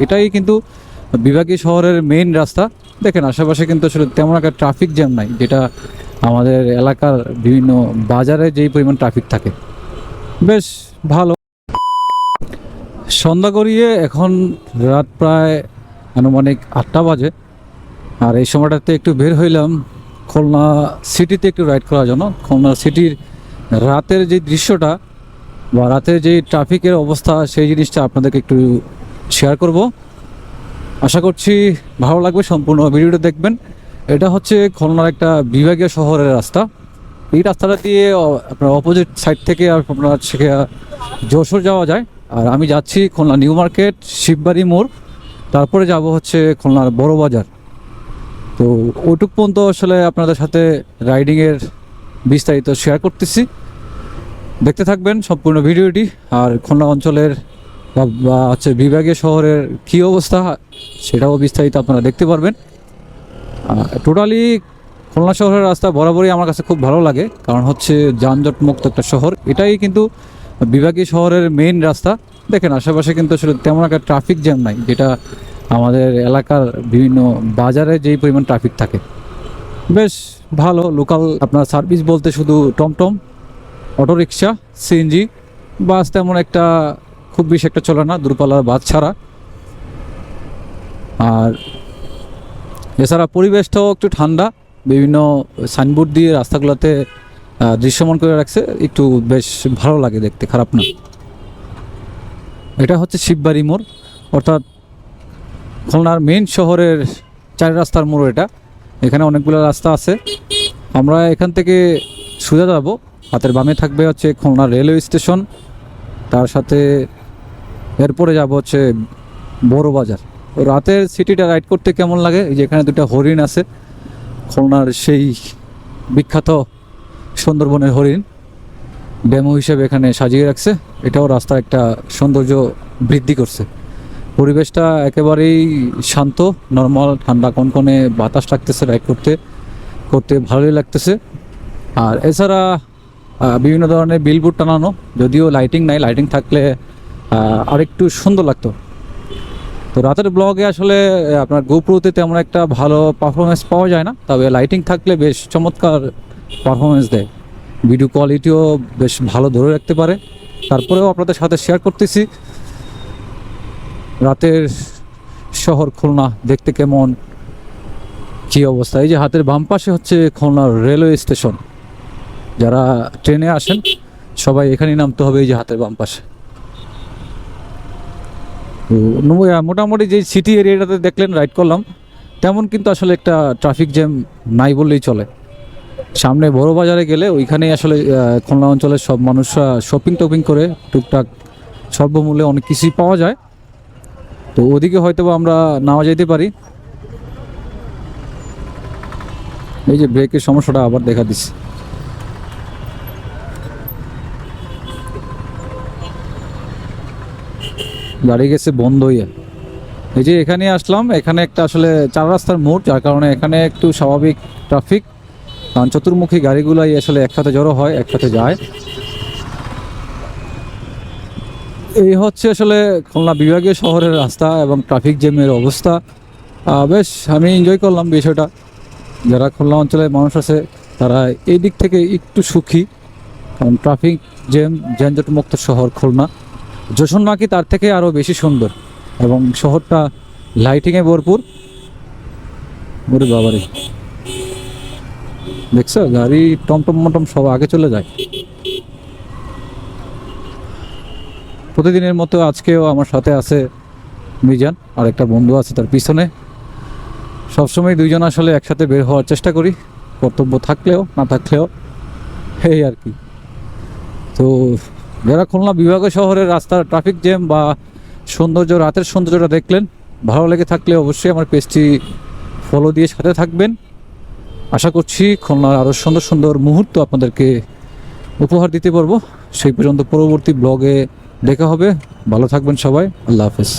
এটাই কিন্তু বিভাগীয় শহরের মেইন রাস্তা। দেখেন আশেপাশে কিন্তু আসলে তেমন একটা ট্রাফিক জ্যাম নাই, যেটা আমাদের এলাকার বিভিন্ন বাজারে যেই পরিমাণ ট্রাফিক থাকে। বেশ ভালো। সন্ধ্যা গড়িয়ে এখন রাত প্রায় আনুমানিক 8টা বাজে। আর এই সময়টাতে একটু বের হইলাম খুলনা সিটিতে একটু রাইড করার জন্য। খুলনা সিটির রাতের যে দৃশ্যটা বা রাতের যে ট্রাফিকের অবস্থা, সেই জিনিসটা আপনাদেরকে একটু শেয়ার করব। আশা করছি ভালো লাগবে, সম্পূর্ণ ভিডিওটা দেখবেন। এটা হচ্ছে খুলনার একটা বিভাগীয় শহরের রাস্তা। এই রাস্তাটা দিয়ে আপনার অপোজিট সাইড থেকে আপনার যশোর যাওয়া যায়। আর আমি যাচ্ছি খুলনা নিউ মার্কেট, শিববাড়ি মোড়, তারপরে যাব হচ্ছে খুলনার বড় বাজার। তো ওইটুক পর্যন্ত আসলে আপনাদের সাথে রাইডিংয়ের বিস্তারিত শেয়ার করতেছি, দেখতে থাকবেন সম্পূর্ণ ভিডিওটি। আর খুলনা অঞ্চলের বা হচ্ছে বিভাগীয় শহরের কী অবস্থা, সেটাও বিস্তারিত আপনারা দেখতে পারবেন। টোটালি খুলনা শহরের রাস্তা বরাবরই আমার কাছে খুব ভালো লাগে, কারণ হচ্ছে যানজট মুক্ত একটা শহর। এটাই কিন্তু বিভাগীয় শহরের মেইন রাস্তা। দেখেন আশেপাশে কিন্তু আসলে তেমন একটা ট্রাফিক জ্যাম নাই, যেটা আমাদের এলাকার বিভিন্ন বাজারে যেই পরিমাণ ট্রাফিক থাকে। বেশ ভালো। লোকাল আপনার সার্ভিস বলতে শুধু টমটম, অটোরিকশা, সিএনজি, বাস তেমন একটা খুব বেশি একটা চলে না, দূরপাল্লার বাস ছাড়া। আর এছাড়া পরিবেশটাও একটু ঠান্ডা, বিভিন্ন সাইনবোর্ড দিয়ে রাস্তাগুলোতে দৃশ্যমান করে রাখছে, একটু বেশ ভালো লাগে দেখতে, খারাপ না। এটা হচ্ছে শিববাড়ি মোড়, অর্থাৎ খুলনার মেইন শহরের 4 রাস্তার মোড় এটা। এখানে অনেকগুলো রাস্তা আছে। আমরা এখান থেকে সোজা যাব, হাতের বামে থাকবে হচ্ছে খুলনা রেলওয়ে স্টেশন, তার সাথে এরপরে যাব হচ্ছে বড় বাজার। রাতের সিটিটা রাইড করতে কেমন লাগে, এই যে এখানে 2টা হরিণ আছে, খুলনার সেই বিখ্যাত সুন্দরবনের হরিণ, ডেমো হিসেবে এখানে সাজিয়ে রাখছে। এটাও রাস্তার একটা সৌন্দর্য বৃদ্ধি করছে। পরিবেশটা একেবারেই শান্ত, নর্মাল, ঠান্ডা কনকনে বাতাস লাগতেছে, রাইড করতে করতে ভালোই লাগতেছে। আর এছাড়া বিভিন্ন ধরনের বিলবোর্ড টানানো, যদিও লাইটিং নাই, লাইটিং থাকলে আরেকটু সুন্দর লাগতো। তো রাতের ব্লগে আসলে আপনার গোপ্রোতে তেমন একটা ভালো পারফরমেন্স পাওয়া যায় না, তবে লাইটিং থাকলে বেশ চমৎকার পারফরমেন্স দেয়, ভিডিও কোয়ালিটিও বেশ ভালো ধরে রাখতে পারে। তারপরেও আপনাদের সাথে শেয়ার করতেছি রাতের শহর খুলনা দেখতে কেমন, কী অবস্থা। এই যে হাতের বাম পাশে হচ্ছে খুলনা রেলওয়ে স্টেশন। যারা ট্রেনে আসেন সবাই এখানেই নামতে হবে, এই যে হাতের বাম পাশে। তো মোটামুটি যে সিটি এরিয়াটাতে দেখলেন রাইড করলাম, তেমন কিন্তু আসলে একটা ট্রাফিক জ্যাম নাই বললেই চলে। সামনে বড় বাজারে গেলে ওইখানেই আসলে খুলনা অঞ্চলের সব মানুষরা শপিং টপিং করে টুকটাক স্বল্পমূল্যে অনেক কিছুই পাওয়া যায়। তো ওদিকে হয়তো আমরা নাও যেতে পারি। এই যে ব্রেকের সমস্যাটা আবার দেখা দিচ্ছে। গাড়ি গেছে বন্ধ হইয়া। এই যে এখানে আসলাম, এখানে একটা আসলে 4 রাস্তার মোড়, যার কারণে এখানে একটু স্বাভাবিক ট্রাফিক, কারণ চতুর্মুখী গাড়িগুলাই আসলে একসাথে জড়ো হয়, একসাথে যায়। এই হচ্ছে আসলে খুলনা বিভাগীয় শহরের রাস্তা এবং ট্রাফিক জ্যামের অবস্থা। বেশ আমি এনজয় করলাম বিষয়টা। যারা খুলনা অঞ্চলের মানুষ আছে তারা এই দিক থেকে একটু সুখী, কারণ ট্রাফিক জ্যাম যানজট মুক্ত শহর খুলনা। যশোর নাকি তার থেকে আরও বেশি সুন্দর, এবং শহরটা লাইটিংয়ে ভরপুর। ওরে বাবারে, দেখছো গাড়ি টমটম মটম সব আগে চলে যায়। প্রতিদিনের মতো আজকেও আমার সাথে আছে মিজান, আর একটা বন্ধু আছে তার পিছনে। সবসময় দুইজন আসলে একসাথে বের হওয়ার চেষ্টা করি, কর্তব্য থাকলেও না থাকলেও, এই আর কি। তো যারা খুলনা বিভাগীয় শহরের রাস্তার ট্রাফিক জ্যাম বা সৌন্দর্য, রাতের সৌন্দর্যটা দেখলেন, ভালো লেগে থাকলে অবশ্যই আমার পেজটি ফলো দিয়ে সাথে থাকবেন। আশা করছি খুলনার আরও সুন্দর সুন্দর মুহূর্ত আপনাদেরকে উপহার দিতে পারবো। সেই পর্যন্ত পরবর্তী ব্লগে দেখা হবে। ভালো থাকবেন সবাই, আল্লাহ হাফেজ।